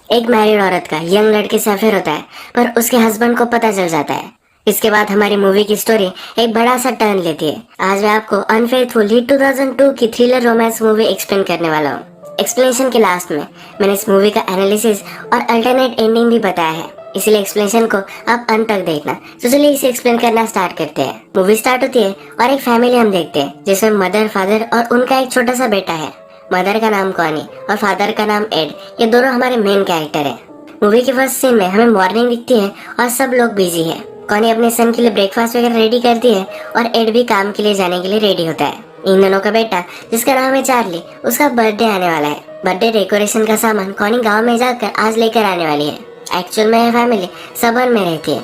एक मैरिड औरत का यंग लड़के से अफेयर होता है, पर उसके हस्बैंड को पता चल जाता है। इसके बाद हमारी मूवी की स्टोरी एक बड़ा सा टर्न लेती है। आज मैं आपको अनफेथफुल हिट 2002 की थ्रिलर रोमांस मूवी एक्सप्लेन करने वाला हूँ। एक्सप्लेनेशन के लास्ट में मैंने इस मूवी का एनालिसिस और अल्टरनेट एंडिंग भी बताया है, इसलिए एक्सप्लेनेशन को आप अंत तक देखना। तो चलिए इसे एक्सप्लेन करना स्टार्ट करते हैं। मूवी स्टार्ट होती है और एक फैमिली हम देखते हैं जिसमें मदर, फादर और उनका एक छोटा सा बेटा है। मदर का नाम कॉनी और फादर का नाम एड। ये दोनों हमारे मेन कैरेक्टर है। मूवी के फर्स्ट सीन में हमें मॉर्निंग दिखती है और सब लोग बिजी है। कॉनी अपने सन के लिए ब्रेकफास्ट वगैरह रेडी करती है और एड भी काम के लिए जाने के लिए रेडी होता है। इन दोनों का बेटा, जिसका नाम है चार्ली, उसका बर्थडे आने वाला है। बर्थडे डेकोरेशन का सामान कॉनी गांव में जाकर आज लेकर आने वाली है। एक्चुअल में यह फैमिली सबन में रहती है।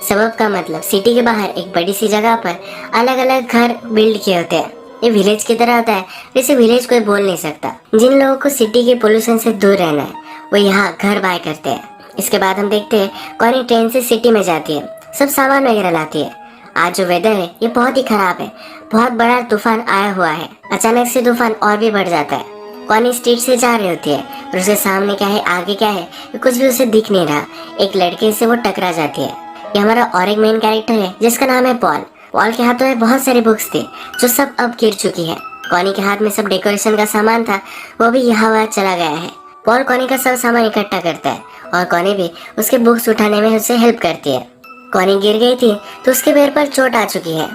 सबब का मतलब सिटी के बाहर एक बड़ी सी जगह पर अलग अलग घर बिल्ड किए होते हैं। ये विलेज की तरह होता है, वैसे विलेज कोई बोल नहीं सकता। जिन लोगों को सिटी के पोल्यूशन से दूर रहना है वो यहाँ घर बाय करते हैं। इसके बाद हम देखते हैं कॉनी ट्रेन से सिटी में जाती है, सब सामान वगैरह लाती है। आज जो वेदर है ये बहुत ही खराब है, बहुत बड़ा तूफान आया हुआ है। अचानक से तूफान और भी बढ़ जाता है। कॉनी स्ट्रीट से जा रही होती है और उसके सामने क्या है, आगे क्या है, कुछ भी उसे दिख नहीं रहा। एक लड़के से वो टकरा जाती है। ये हमारा और एक मेन कैरेक्टर है जिसका नाम है पॉल। पॉल के हाथों में बहुत सारी बुक्स थी जो सब अब गिर चुकी है। कॉनी के हाथ में सब डेकोरेशन का सामान था, वो भी यहाँ वहाँ चला गया है। पॉल कॉनी का सब सामान इकट्ठा करता है और कॉनी भी उसके बुक्स उठाने में उससे हेल्प करती है। कॉनी गिर गई थी तो उसके पैर पर चोट आ चुकी है।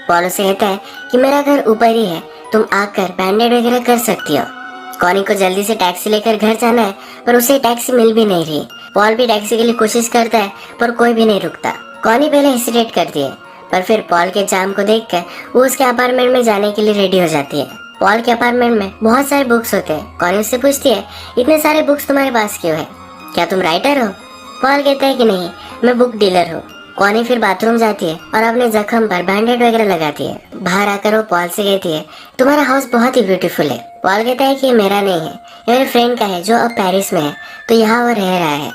पॉल उसे कहता है कि मेरा घर ऊपर ही है, तुम आकर बैंडेड वगैरह कर सकती हो। कॉनी को जल्दी से टैक्सी लेकर घर जाना है, पर उसे टैक्सी मिल भी नहीं रही। पॉल भी टैक्सी के लिए कोशिश करता है पर कोई भी नहीं रुकता। कॉनी पहले हेसिटेट करती है, पर फिर पॉल के जाम को देखकर वो उसके अपार्टमेंट में जाने के लिए रेडी हो जाती है। पॉल के अपार्टमेंट में बहुत सारे बुक्स होते हैं। कॉनी उससे पूछती है, इतने सारे बुक्स तुम्हारे पास क्यों है, क्या तुम राइटर हो? पॉल कहता है कि नहीं, मैं बुक डीलर हूँ। कॉनी फिर बाथरूम जाती है और अपने जख्म पर बैंडेड वगैरह लगाती है। बाहर आकर वो पॉल से कहती है, तुम्हारा हाउस बहुत ही ब्यूटीफुल है। पॉल कहता है कि ये मेरा नहीं है, ये मेरे फ्रेंड का है जो अब पेरिस में है, तो यहाँ वो रह रहा है।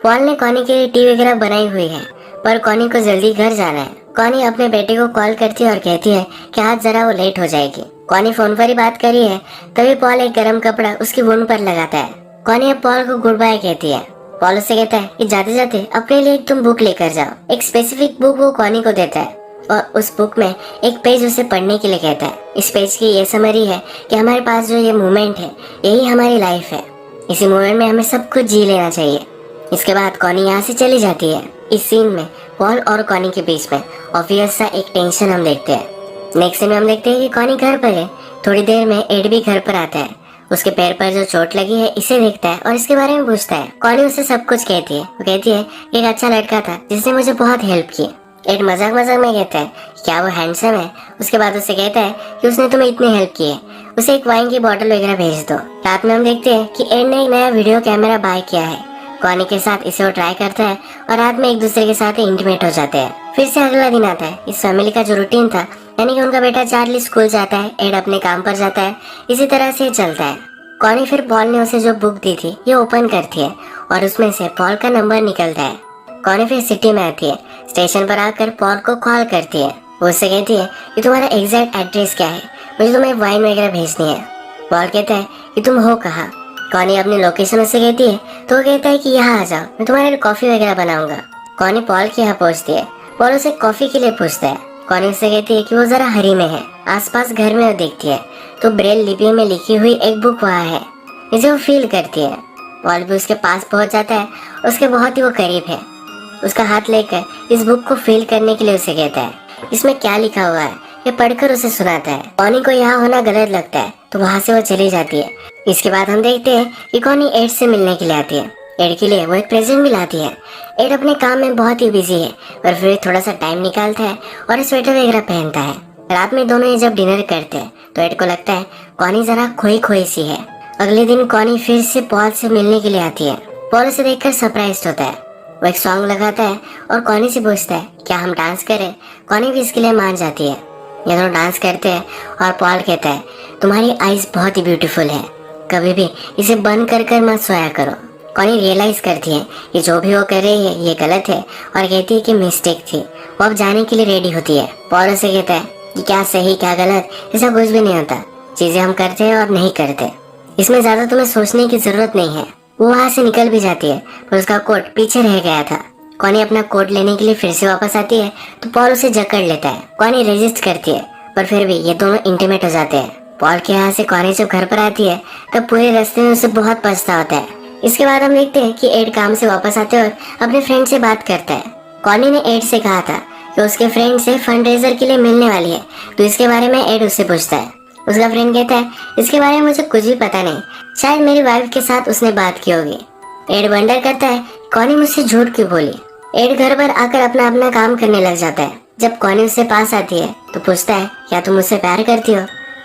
पॉल ने कॉनी के लिए टी वगैरह बनाई हुई है, पर कॉनी को जल्दी घर जाना है। कॉनी अपने बेटे को कॉल करती है और कहती है कि आज जरा वो लेट हो जाएगी। कॉनी फोन पर ही बात करी है, तभी पॉल एक गर्म कपड़ा उसकी वुंड पर लगाता है। कॉनी अब पॉल को गुड बाय कहती है। पॉल उससे कहता है कि जाते जाते अपने लिए तुम बुक लेकर जाओ। एक स्पेसिफिक बुक वो कॉनी को देता है और उस बुक में एक पेज उसे पढ़ने के लिए कहता है। इस पेज की ये समरी है कि हमारे पास जो ये मोमेंट है यही हमारी लाइफ है, इसी मोमेंट में हमें सब कुछ जी लेना चाहिए। इसके बाद कॉनी यहाँ से चली जाती है। इस सीन में पॉल और कॉनी के बीच में ऑब्वियस सा एक टेंशन हम देखते हैं। नेक्स्ट सीन में हम देखते हैं कि कॉनी घर पर है। थोड़ी देर में एड भी घर पर आता है। उसके पैर पर जो चोट लगी है इसे देखता है और इसके बारे में पूछता है। कॉनी उसे सब कुछ कहती है। वो कहती है एक अच्छा लड़का था जिसने मुझे बहुत हेल्प की। एड मजाक मजाक में कहता है क्या वो हैंडसम है। उसके बाद उसे कहता है कि उसने तुम्हें इतनी हेल्प की है, उसे एक वाइन की बोतल वगैरह भेज दो। रात में हम देखते हैं कि एड ने एक नया वीडियो कैमरा बाय किया है। कॉनी के साथ इसे वो ट्राई करता है और रात में एक दूसरे के साथ इंटीमेट हो जाते हैं। फिर से अगला दिन आता है। इस फैमिली का जो रूटीन था, यानी कि उनका बेटा चार्ली स्कूल जाता है, एड अपने काम पर जाता है, इसी तरह से चलता है। कॉनी फिर पॉल ने उसे जो बुक दी थी ये ओपन करती है और उसमें से पॉल का नंबर निकलता है। कॉनी फिर सिटी में आती है। स्टेशन पर आकर पॉल को कॉल करती है। वो उससे कहती है कि तुम्हारा एग्जैक्ट एड्रेस क्या है, मुझे तुम्हें वाइन वगैरह भेजनी है। पॉल कहता है कि तुम हो कहाँ। कॉनी अपनी लोकेशन उससे कहती है तो वो कहता है कि यहाँ आ जाओ, मैं तुम्हारे लिए कॉफी वगैरह बनाऊंगा। कॉनी पॉल के यहाँ पहुँचती है। पॉल उसे कॉफी के लिए पूछता है। कॉनी उससे कहती है कि वो जरा हरी में है। आसपास घर में वो देखती है तो ब्रेल लिपि में लिखी हुई एक बुक वहाँ है, इसे वो फील करती है। पॉल भी उसके पास पहुँच जाता है, उसके बहुत ही वो करीब है। उसका हाथ लेकर इस बुक को फील करने के लिए उसे कहता है इसमें क्या लिखा हुआ है, ये पढ़कर उसे सुनाता है। कॉनी को यहाँ होना गलत लगता है तो वहाँ से वो चली जाती है। इसके बाद हम देखते हैं कि कॉनी एड से मिलने के लिए आती है। एड के लिए वो एक प्रेजेंट भी लाती है। एड अपने काम में बहुत ही बिजी है, पर फिर थोड़ा सा टाइम निकालता है और स्वेटर वगैरह पहनता है। रात में दोनों ये जब डिनर करते हैं तो एड को लगता है कॉनी जरा खोई खोई सी है। अगले दिन कॉनी फिर से पॉल से मिलने के लिए आती है। पॉल उसे देखकर सरप्राइज होता है। वो एक सॉन्ग लगाता है और कॉनी से पूछता है क्या हम डांस करें। कॉनी भी इसके लिए मान जाती है। ये दोनों डांस करते हैं और पॉल कहता है तुम्हारी आईज बहुत ही ब्यूटीफुल है, कभी भी इसे बंद कर कर मत सोया करो। कॉनी रियलाइज करती है कि जो भी वो कर रही है ये गलत है और कहती है कि मिस्टेक थी। वो अब जाने के लिए रेडी होती है। पॉल उसे कहता है कि क्या सही क्या गलत ऐसा कुछ भी नहीं होता, चीजें हम करते हैं और नहीं करते, इसमें ज्यादा तुम्हें सोचने की जरूरत नहीं है। वो वहाँ से निकल भी जाती है पर उसका कोट पीछे रह गया था। कॉनी अपना कोट लेने के लिए फिर से वापस आती है तो पॉल उसे जकड़ लेता है। कॉनी रेजिस्ट करती है पर फिर भी ये दोनों इंटीमेट हो जाते हैं। पॉल के यहाँ से कॉनी जब घर पर आती है तब पूरे रास्ते में उसे बहुत पछता होता है। इसके बाद हम देखते हैं कि एड काम से वापस आते वक्त अपने फ्रेंड से बात करता है। कॉनी ने एड से कहा था कि उसके फ्रेंड से फंड रेजर के लिए मिलने वाली है, तो इसके बारे में एड उससे पूछता है। उसका फ्रेंड कहता है इसके बारे में मुझे कुछ भी पता नहीं, शायद मेरी वाइफ के साथ उसने बात की होगी। एड वंडर करता है कॉनी मुझसे झूठ क्यों बोली। एड घर पर आकर अपना अपना काम करने लग जाता है। जब कॉनी उससे पास आती है तो पूछता है क्या तुम मुझसे प्यार करती हो।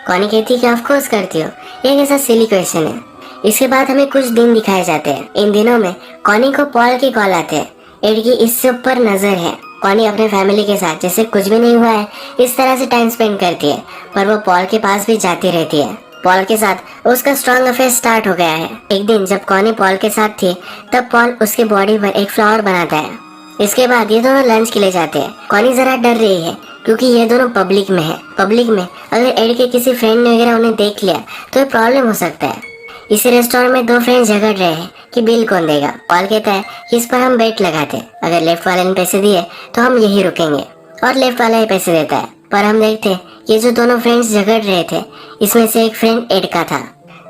कॉनी कहती है कि ऑफ कोर्स करती हो। ये कैसा सिली क्वेश्चन है। इसके बाद हमें कुछ दिन दिखाए जाते हैं। इन दिनों में कॉनी को पॉल की कॉल आते हैं। एड की इससे ऊपर नजर है। कॉनी अपने फैमिली के साथ जैसे कुछ भी नहीं हुआ है इस तरह से टाइम स्पेंड करती है, पर वो पॉल के पास भी जाती रहती है। पॉल के साथ उसका स्ट्रॉन्ग अफेयर स्टार्ट हो गया है। एक दिन जब कॉनी पॉल के साथ थी तब पॉल उसके बॉडी पर एक फ्लावर बनाता है। इसके बाद ये दोनों लंच के लिए जाते हैं। कॉनी जरा डर रही है क्योंकि ये दोनों पब्लिक में है। पब्लिक में अगर एड के किसी फ्रेंड ने वगैरह उन्हें देख लिया तो ये प्रॉब्लम हो सकता है। इसी रेस्टोरेंट में दो फ्रेंड्स झगड़ रहे हैं कि बिल कौन देगा। पॉल कहता है कि इस पर हम बेट लगाते, अगर लेफ्ट वाले ने पैसे दिए तो हम यही रुकेंगे, और लेफ्ट वाला ही पैसे देता है। पर हम देखते हैं ये जो दोनों फ्रेंड्स झगड़ रहे थे इसमें से एक फ्रेंड एड का था।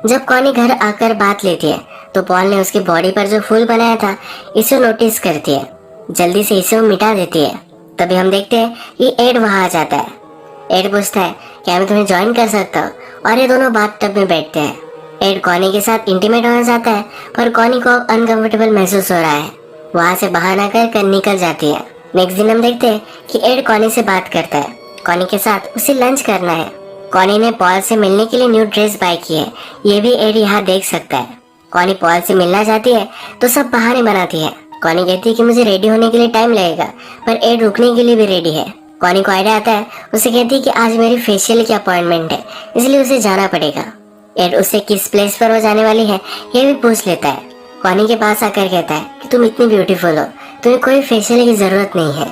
जब कॉनी घर आकर बात लेती है तो पॉल ने उसकी बॉडी पर जो फूल बनाया था इसे नोटिस करती है। जल्दी से इसे वो मिटा देती है। तभी हम देखते हैं कि एड वहाँ आ जाता है। एड पूछता है क्या मैं तुम्हें ज्वाइन कर सकता हूँ, और ये दोनों बाथ टब में बैठते हैं। एड कॉनी के साथ इंटीमेट होना चाहता है पर कॉनी को अनकंफर्टेबल महसूस हो रहा है। वहाँ से बहाना कर निकल जाती है। नेक्स्ट दिन हम देखते हैं कि एड कॉनी से बात करता है। कॉनी के साथ उसे लंच करना है। कॉनी ने पॉल से मिलने के लिए न्यू ड्रेस बाय की है, ये भी एड यहाँ देख सकता है। कॉनी पॉल से मिलना चाहती है तो सब बहाने बनाती है। कॉनी कहती है कि मुझे रेडी होने के लिए टाइम लगेगा, पर एड रुकने के लिए भी रेडी है। कॉनी को आइडिया आता है। उसे कहती है कि आज मेरी फेशियल की अपॉइंटमेंट है इसलिए उसे जाना पड़ेगा। एड उससे किस प्लेस पर वो जाने वाली है ये भी पूछ लेता है। कॉनी के पास आकर कहता है कि तुम इतनी ब्यूटीफुल हो, तुम्हें कोई फेशियल की जरूरत नहीं है।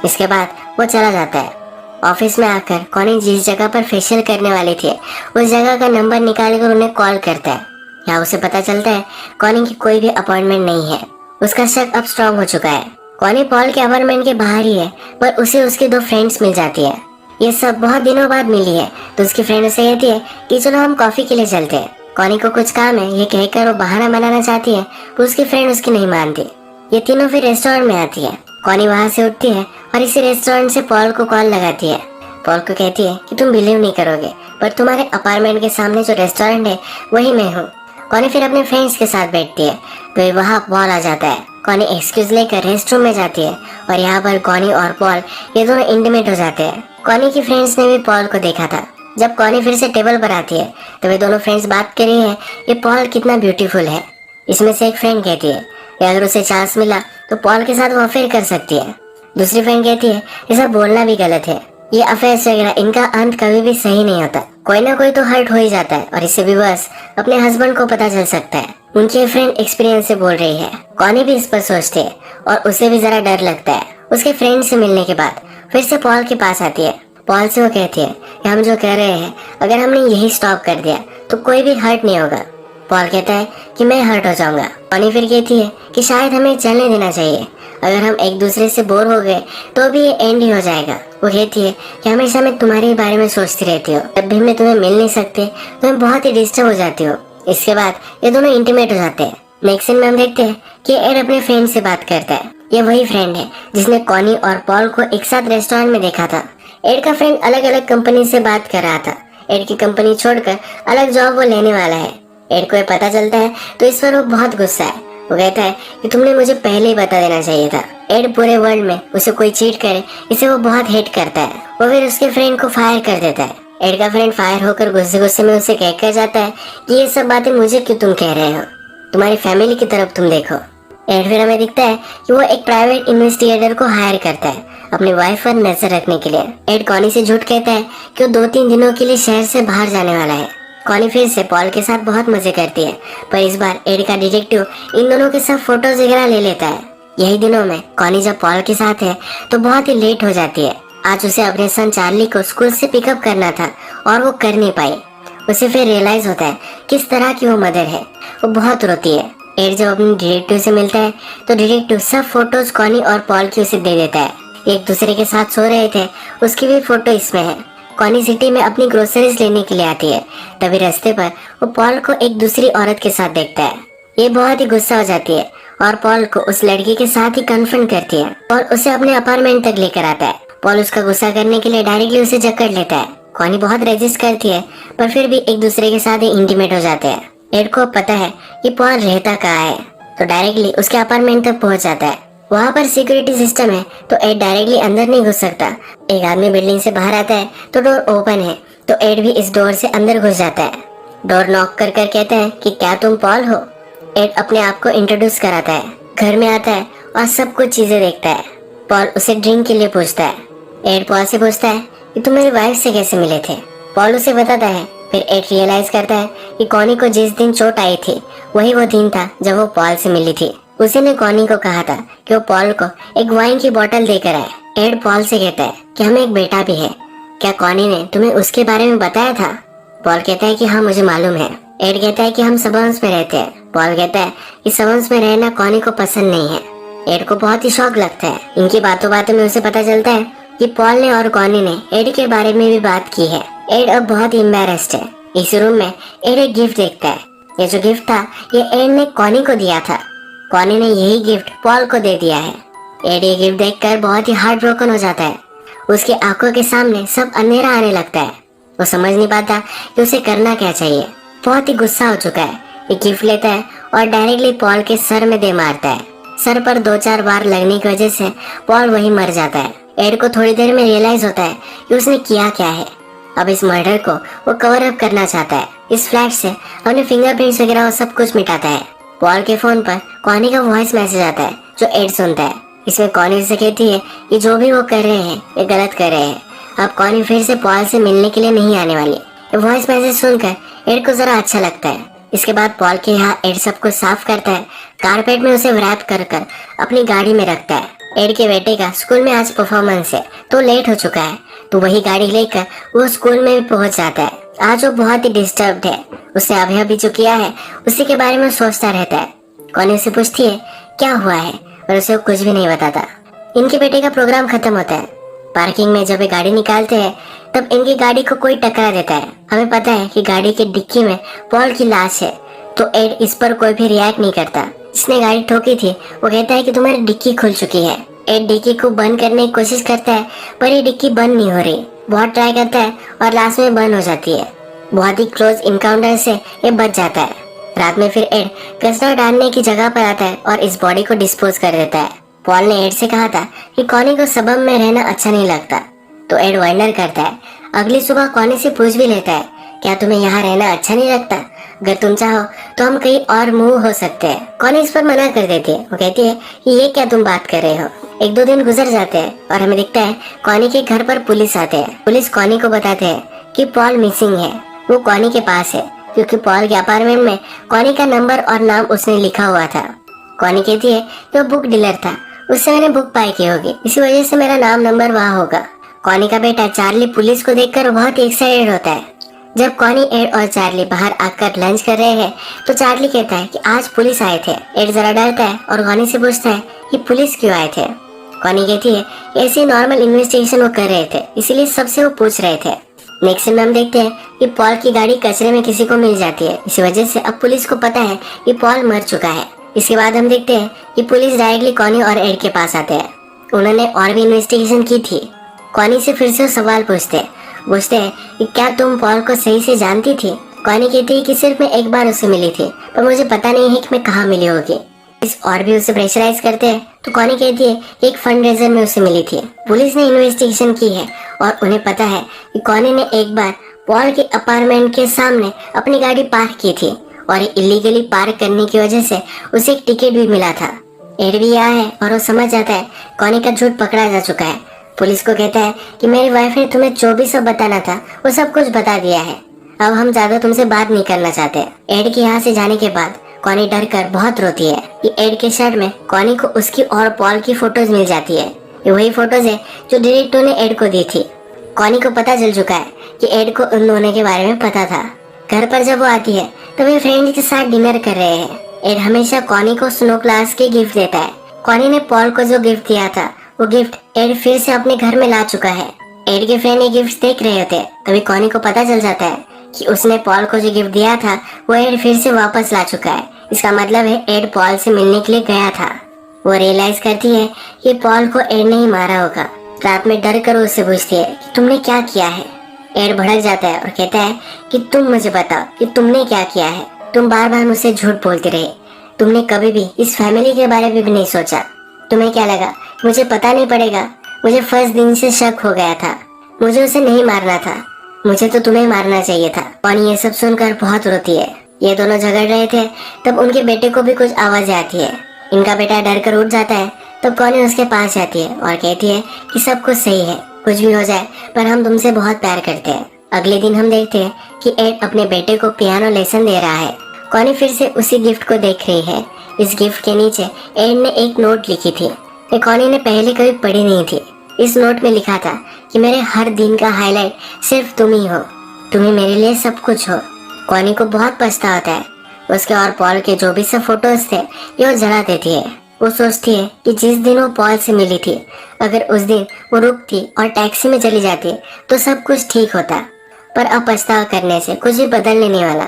इसके बाद वो चला जाता है। ऑफिस में आकर कॉनी जिस जगह पर फेशियल करने वाली थी उस जगह का नंबर निकालकर उन्हें कॉल करता है। यहाँ उसे पता चलता है कॉनी की कोई भी अपॉइंटमेंट नहीं है। उसका शक अब स्ट्रॉन्ग हो चुका है। कॉनी पॉल के अपार्टमेंट के बाहर ही है पर उसे उसके दो फ्रेंड्स मिल जाती है। ये सब बहुत दिनों बाद मिली है तो उसकी फ्रेंड उसे कहती है कि चलो हम कॉफी के लिए चलते हैं। कॉनी को कुछ काम है ये कहकर वो बहाना बनाना चाहती है पर उसकी फ्रेंड उसकी नहीं मानती। ये तीनों फिर रेस्टोरेंट में आती है। कॉनी वहाँ से उठती है और इसी रेस्टोरेंट से पॉल को कॉल लगाती है। पॉल को कहती है कि तुम बिलीव नहीं करोगे पर तुम्हारे अपार्टमेंट के सामने जो रेस्टोरेंट है वही मैं हूँ। कॉनी फिर अपने फ्रेंड्स के साथ बैठती है तो वहाँ पॉल आ जाता है। कॉनी एक्सक्यूज लेकर रेस्ट रूम में जाती है और यहाँ पर कॉनी और पॉल ये दोनों इंटीमेट हो जाते हैं। कॉनी की फ्रेंड्स ने भी पॉल को देखा था। जब कॉनी फिर से टेबल पर आती है तो वे दोनों फ्रेंड्स बात कर रही हैं ये पॉल कितना ब्यूटीफुल है। इसमें से एक फ्रेंड कहती है कि अगर उसे चांस मिला तो पॉल के साथ वो अफेयर कर सकती है। दूसरी फ्रेंड कहती है ये सब बोलना भी गलत है, ये अफेयर वगैरह इनका अंत कभी भी सही नहीं होता, कोई ना कोई तो हर्ट हो ही जाता है और इससे भी बस अपने हस्बैंड को पता चल सकता है। उनकी फ्रेंड एक्सपीरियंस से बोल रही है। कॉनी भी इस पर सोचती है और उसे भी जरा डर लगता है। उसके फ्रेंड से मिलने के बाद फिर से पॉल के पास आती है। पॉल से वो कहती है कि हम जो कह रहे हैं अगर हमने यही स्टॉप कर दिया तो कोई भी हर्ट नहीं होगा। पॉल कहता है कि मैं हर्ट हो जाऊंगा। कॉनी फिर कहती है कि शायद हमें चलने देना चाहिए, अगर हम एक दूसरे से बोर हो गए तो भी ये एंड ही हो जाएगा। वो कहती है कि हमेशा मैं तुम्हारे बारे में सोचती रहती हूँ, जब भी मैं तुम्हें मिल नहीं सकती तो मैं बहुत ही डिस्टर्ब हो जाती हूँ। इसके बाद ये दोनों इंटीमेट हो जाते हैं। नेक्स्ट सीन में हम देखते हैं कि एड अपने फ्रेंड से बात करता है। ये वही फ्रेंड है जिसने कॉनी और पॉल को एक साथ रेस्टोरेंट में देखा था। एड का फ्रेंड अलग अलग कंपनी से बात कर रहा था। एड की कंपनी छोड़कर अलग जॉब वो लेने वाला है। एड को ये पता चलता है तो इस पर वो बहुत गुस्सा है। वो कहता है कि तुमने मुझे पहले ही बता देना चाहिए था। एड पूरे वर्ल्ड में उसे कोई चीट करे इसे वो बहुत हेट करता है। वो फिर उसके फ्रेंड को फायर कर देता है। एड का फ्रेंड फायर होकर गुस्से गुस्से में उसे कहकर जाता है कि ये सब बातें मुझे क्यों तुम कह रहे हो, तुम्हारी फैमिली की तरफ तुम देखो। एड फिर हमें दिखता है कि वो एक प्राइवेट इन्वेस्टिगेटर को हायर करता है अपनी वाइफ पर नजर रखने के लिए। एड कॉनी से झूठ कहता है कि वो 2-3 दिनों के लिए शहर से बाहर जाने वाला है। कॉनी फिर से पॉल के साथ बहुत मजे करती है पर इस बार एड का डिटेक्टिव इन दोनों के साथ फोटोज वगैरह ले लेता है। यही दिनों में कॉनी जब पॉल के साथ है तो बहुत ही लेट हो जाती है। आज उसे अपने सन चार्ली को स्कूल से पिकअप करना था और वो कर नहीं पाई। उसे फिर रियलाइज होता है किस तरह की वो मदर है। वो बहुत रोती है एड जब अपने डिटेक्टिव से मिलता है तो डिटेक्टिव सब फोटोज कॉनी और पॉल की उसे दे देता है। एक दूसरे के साथ सो रहे थे, उसकी भी फोटो इसमें है। कॉनी सिटी में अपनी ग्रोसरीज लेने के लिए आती है, तभी रास्ते पर वो पॉल को एक दूसरी औरत के साथ देखता है। ये बहुत ही गुस्सा हो जाती है और पॉल को उस लड़की के साथ ही कन्फ्रंट करती है और उसे अपने अपार्टमेंट तक लेकर आता है। पॉल उसका गुस्सा करने के लिए डायरेक्टली उसे जकड़ लेता है। कॉनी बहुत रेजिस्ट करती है पर फिर भी एक दूसरे के साथ ही इंटीमेट हो जाते हैं। एड को पता है कि पॉल रहता कहाँ है, तो डायरेक्टली उसके अपार्टमेंट तक पहुंच जाता है। वहाँ पर सिक्योरिटी सिस्टम है तो एड डायरेक्टली अंदर नहीं घुस सकता। एक आदमी बिल्डिंग से बाहर आता है तो डोर ओपन है, तो एड भी इस डोर से अंदर घुस जाता है। डोर नॉक कर कर कहता है कि क्या तुम पॉल हो। एड अपने आप को इंट्रोड्यूस कराता है, घर में आता है और सब कुछ चीजें देखता है। पॉल उसे ड्रिंक के लिए पूछता है। एड पॉल से पूछता है कि तुम मेरी वाइफ से कैसे मिले थे। पॉल उसे बताता है। फिर एड रियलाइज करता है कि कॉनी को जिस दिन चोट आई थी वही वो दिन था जब वो पॉल से मिली थी। उसी ने कॉनी को कहा था कि वो पॉल को एक वाइन की बोतल देकर आए। एड पॉल से कहता है कि हमें एक बेटा भी है, क्या कॉनी ने तुम्हें उसके बारे में बताया था। पॉल कहता है कि हाँ मुझे मालूम है। एड कहता है कि हम सबन्स में रहते हैं। पॉल कहता है कि सबन्स में रहना कॉनी को पसंद नहीं है। एड को बहुत ही शौक लगता है। इनकी बातों बातों में उसे पता चलता है कि पॉल ने और कॉनी ने एड के बारे में भी बात की है। एड अब बहुत ही एम्बैरेस्ड है। इस रूम में एड एक गिफ्ट देखता है। ये जो गिफ्ट था ये एड ने कॉनी को दिया था। कॉनी ने यही गिफ्ट पॉल को दे दिया है। एड ये गिफ्ट देखकर बहुत ही हार्ट ब्रोकन हो जाता है। उसकी आंखों के सामने सब अंधेरा आने लगता है। वो समझ नहीं पाता कि उसे करना क्या चाहिए। बहुत ही गुस्सा हो चुका है। ये गिफ्ट लेता है और डायरेक्टली पॉल के सर में दे मारता है। सर पर 2-4 बार लगने की वजह से पॉल वहीं मर जाता है। एड को थोड़ी देर में रियलाइज होता है कि उसने किया क्या है। अब इस मर्डर को वो कवर अप करना चाहता है। इस फ्लैश से अपने फिंगरप्रिंट्स वगैरह वो सब कुछ मिटाता है। पॉल के फोन पर कॉनी का वॉइस मैसेज आता है जो एड सुनता है। इसमें कॉनी से कहती है कि जो भी वो कर रहे हैं ये गलत कर रहे हैं। अब कॉनी फिर से पॉल से मिलने के लिए नहीं आने वाली। ये वॉइस मैसेज सुनकर एड को जरा अच्छा लगता है। इसके बाद पॉल के यहाँ एड सब कुछ साफ करता है। कारपेट में उसे रैप कर कर अपनी गाड़ी में रखता है। एड के बेटे का स्कूल में आज परफॉर्मेंस है तो लेट हो चुका है, तो वही गाड़ी लेकर वो स्कूल में भी पहुंच जाता है। आज वो बहुत ही डिस्टर्ब्ड है। उसे अभी अभी जो किया है उसी के बारे में सोचता रहता है। कॉनी से पूछती है क्या हुआ है और उसे वो कुछ भी नहीं बताता। इनके बेटे का प्रोग्राम खत्म होता है। पार्किंग में जब ये गाड़ी निकालते हैं तब इनकी गाड़ी को कोई टकरा देता है। हमें पता है कि गाड़ी के डिक्की में पॉल की लाश है, तो एड इस पर कोई भी रिएक्ट नहीं करता। जिसने गाड़ी ठोकी थी वो कहता है कि तुम्हारी डिक्की खुल चुकी है। एड डिक्की को बंद करने की कोशिश करता है पर ये डिक्की बंद नहीं हो रही। बहुत ट्राई करता है और लास्ट में बंद हो जाती है। बहुत ही क्लोज इनकाउंटर से ये बच जाता है। रात में फिर एड कचरा डालने की जगह पर आता है और इस बॉडी को डिस्पोज कर देता है। पॉल ने एड से कहा था कि कॉनी को सबम में रहना अच्छा नहीं लगता, तो एड वंडर करता है। अगली सुबह कॉनी से पूछ भी लेता है क्या तुम्हें यहाँ रहना अच्छा नहीं लगता, अगर तुम चाहो तो हम कहीं और मूव हो सकते हैं। कॉनी इस पर मना कर देती है। वो कहती है कि ये क्या तुम बात कर रहे हो। 1-2 दिन गुजर जाते हैं और हमें दिखता है कॉनी के घर पर पुलिस आते हैं। पुलिस कॉनी को बताते हैं कि पॉल मिसिंग है। वो कॉनी के पास है क्योंकि पॉल के अपार्टमेंट में कॉनी का नंबर और नाम उसने लिखा हुआ था। कॉनी कहती है कि वो बुक डीलर था, उससे मैंने बुक पाई की होगी, इसी वजह से मेरा नाम नंबर वहाँ होगा। कॉनी का बेटा चार्ली पुलिस को देखकर बहुत एक्साइटेड होता है। जब कॉनी, एड और चार्ली बाहर आकर लंच कर रहे हैं तो चार्ली कहता है कि आज पुलिस आए थे। एड जरा डरता है और कॉनी से पूछता है कि पुलिस क्यों आए थे। कॉनी कहती है ऐसी नॉर्मल इन्वेस्टिगेशन वो कर रहे थे, इसीलिए सबसे वो पूछ रहे थे। नेक्स्ट में हम देखते हैं कि पॉल की गाड़ी कचरे में किसी को मिल जाती है। इसी वजह से अब पुलिस को पता है कि पॉल मर चुका है। इसके बाद हम देखते हैं कि पुलिस डायरेक्टली कॉनी और एड के पास आते हैं। उन्होंने और भी इन्वेस्टिगेशन की थी। कॉनी से फिर से सवाल पूछते हैं कि क्या तुम पॉल को सही से जानती थी। कॉनी कहती है कि सिर्फ मैं एक बार उसे मिली थी, पर मुझे पता नहीं है कि मैं कहाँ मिली होगी। इस और भी उसे प्रेशराइज करते हैं तो कॉनी कहती है कि एक फंड रेजर में उसे मिली थी। पुलिस ने इन्वेस्टिगेशन की है और उन्हें पता है कि कॉनी ने एक बार पॉल के अपार्टमेंट के सामने अपनी गाड़ी पार्क की थी और इलीगली पार्क करने की वजह से उसे एक टिकट भी मिला था। एड भी यहाँ है और वो समझ जाता है कॉनी का झूठ पकड़ा जा चुका है। पुलिस को कहता है कि मेरी वाइफ ने तुम्हें जो भी सब बताना था वो सब कुछ बता दिया है, अब हम ज्यादा तुमसे बात नहीं करना चाहते। एड के यहाँ से जाने के बाद कॉनी डर कर बहुत रोती है कि एड के शर्ट में कॉनी को उसकी और पॉल की फोटोज मिल जाती है। ये वही फोटोज है जो डिटेक्टिव ने एड को दी थी। कॉनी को पता चल चुका है कि एड को उन दोनों के बारे में पता था। घर पर जब वो आती है तो वे फ्रेंड्स के साथ डिनर कर रहे हैं। एड हमेशा कॉनी को स्नो क्लास के गिफ्ट देता है। कॉनी ने पॉल को जो गिफ्ट दिया था वो गिफ्ट एड फिर से अपने घर में ला चुका है। एड के फ्रेंड ये गिफ्ट देख रहे होते तभी कॉनी को पता चल जाता है कि उसने पॉल को जो गिफ्ट दिया था वो एड फिर से वापस ला चुका है। इसका मतलब है एड पॉल से मिलने के लिए गया था। वो रियलाइज करती है कि पॉल को एड ने ही मारा होगा। रात में डर कर उससे पूछती है कि तुमने क्या किया है। एड भड़क जाता है और कहता है कि तुम मुझे बताओ कि तुमने क्या किया है। तुम बार बार मुझसे झूठ बोलते रहे। तुमने कभी भी इस फैमिली के बारे में भी नहीं सोचा। तुम्हें क्या लगा मुझे पता नहीं पड़ेगा? मुझे फर्स्ट दिन से शक हो गया था। मुझे उसे नहीं मारना था। मुझे तो तुम्हें मारना चाहिए था। कॉनी ये सब सुनकर बहुत रोती है। ये दोनों झगड़ रहे थे तब उनके बेटे को भी कुछ आवाज आती है। इनका बेटा डर कर उठ जाता है। तब कॉनी उसके पास जाती है और कहती है कि सब कुछ सही है, कुछ भी हो जाए पर हम तुमसे बहुत प्यार करते हैं। अगले दिन हम देखते हैं कि एड अपने बेटे को पियानो लेसन दे रहा है। कॉनी फिर से उसी गिफ्ट को देख रही है। इस गिफ्ट के नीचे एड ने एक नोट लिखी थी। ये कॉनी ने पहले कभी पढ़ी नहीं थी। इस नोट में लिखा था कि मेरे हर दिन का हाईलाइट सिर्फ तुम ही हो। तुम ही मेरे लिए सब कुछ हो। कॉनी को बहुत पछतावा होता है। उसके और पॉल के जो भी सब फोटोज थे ये वो जला देती है। वो सोचती है कि जिस दिन वो पॉल से मिली थी अगर उस दिन वो रुकती और टैक्सी में चली जाती तो सब कुछ ठीक होता। पर अब पछतावा करने से कुछ भी बदलने नहीं वाला।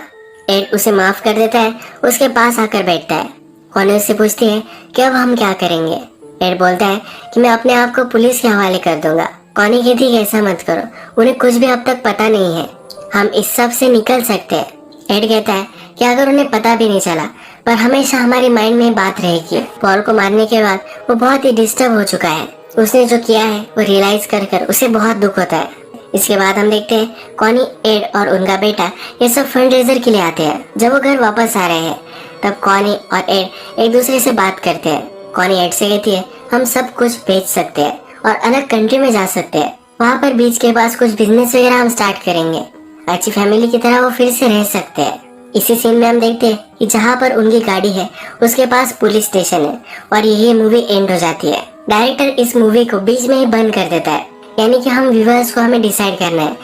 एड उसे माफ कर देता है। उसके पास आकर बैठता है। कॉनी उससे पूछती है कि अब हम क्या करेंगे। एड बोलता है कि मैं अपने आप को पुलिस के हवाले कर दूंगा। कॉनी कहती है ऐसा मत करो, उन्हें कुछ भी अब तक पता नहीं है। हम इस सब से निकल सकते हैं। एड कहता है कि अगर उन्हें पता भी नहीं चला पर हमेशा हमारे माइंड में बात रहेगी। पॉल को मारने के बाद वो बहुत ही डिस्टर्ब हो चुका है। उसने जो किया है वो रियलाइज कर उसे बहुत दुख होता है। इसके बाद हम देखते हैं कॉनी, एड और उनका बेटा ये सब फंड रेजर के लिए आते हैं। जब वो घर वापस आ रहे हैं तब कॉनी और एड एक दूसरे से बात करते हैं। कॉनी एड से कहती है हम सब कुछ बेच सकते हैं और अलग कंट्री में जा सकते हैं। वहाँ पर बीच के पास कुछ बिजनेस वगैरह हम स्टार्ट करेंगे। अच्छी फैमिली की तरह वो फिर से रह सकते हैं। इसी सीन में हम देखते हैं कि जहाँ पर उनकी गाड़ी है उसके पास पुलिस स्टेशन है और यही मूवी एंड हो जाती है। डायरेक्टर इस मूवी को बीच में ही बंद कर देता है। यानी कि हम व्यूअर्स को हमें डिसाइड करना है।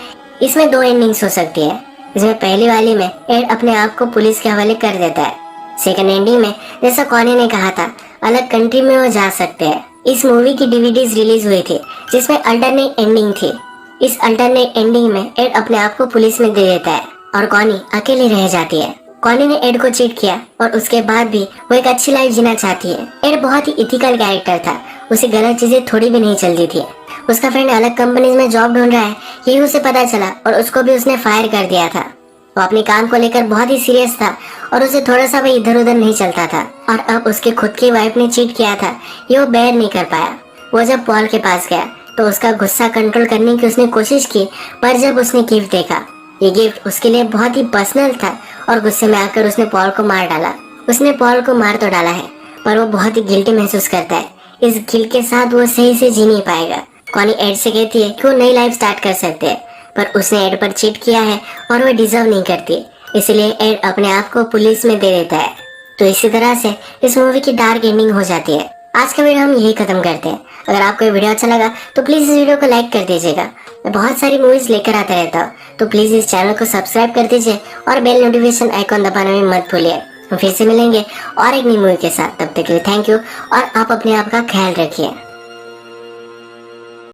इसमें दो एंडिंग्स हो सकती है। इसमें पहली वाली में एड अपने आप को पुलिस के हवाले कर देता है। सेकंड एंडिंग में जैसा कॉनी ने कहा था अलग कंट्री में वो जा सकते हैं। इस मूवी की डीवीडीज रिलीज हुई थी जिसमें अल्टरनेट एंडिंग थी। इस अल्टरनेट एंडिंग में एड अपने आप को पुलिस में दे देता है और कॉनी अकेली रह जाती है। कॉनी ने एड को चीट किया और उसके बाद भी वो एक अच्छी लाइफ जीना चाहती है। एड बहुत ही इथिकल कैरेक्टर था। उसे गलत चीजें थोड़ी भी नहीं चलती थी। उसका फ्रेंड अलग कंपनीज में जॉब ढूंढ रहा है यही उसे पता चला और उसको भी उसने फायर कर दिया था। वो अपने काम को लेकर बहुत ही सीरियस था और उसे थोड़ा सा भी इधर उधर नहीं चलता था। और अब उसके खुद की वाइफ ने चीट किया था ये वो बेयर नहीं कर पाया। वो जब पॉल के पास गया तो उसका गुस्सा कंट्रोल करने की उसने कोशिश की पर जब उसने गिफ्ट देखा ये गिफ्ट उसके लिए बहुत ही पर्सनल था और गुस्से में आकर उसने पॉल को मार डाला। उसने पॉल को मार तो डाला है पर वो बहुत ही गिल्टी महसूस करता है। इस गिल्ट के साथ वो सही से जी नहीं पाएगा। कॉनी एड से कहती है कि वो नई लाइफ स्टार्ट कर सकते हैं पर उसने एड पर चीट किया है और वो डिजर्व नहीं करती। इसलिए एड अपने आप को पुलिस में दे देता है। तो इसी तरह से इस मूवी की डार्क एंडिंग हो जाती है। आज का वीडियो हम यही खत्म करते हैं। अगर आपको ये वीडियो अच्छा लगा तो प्लीज इस वीडियो को लाइक कर दीजिएगा। मैं बहुत सारी मूवीज लेकर आता रहता हूँ तो प्लीज इस चैनल को सब्सक्राइब कर दीजिए और बेल नोटिफिकेशन आइकॉन दबाना भी मत भूलिए। हम फिर से मिलेंगे और एक नई मूवी के साथ। तब तक के लिए थैंक यू और आप अपने आप का ख्याल रखिए।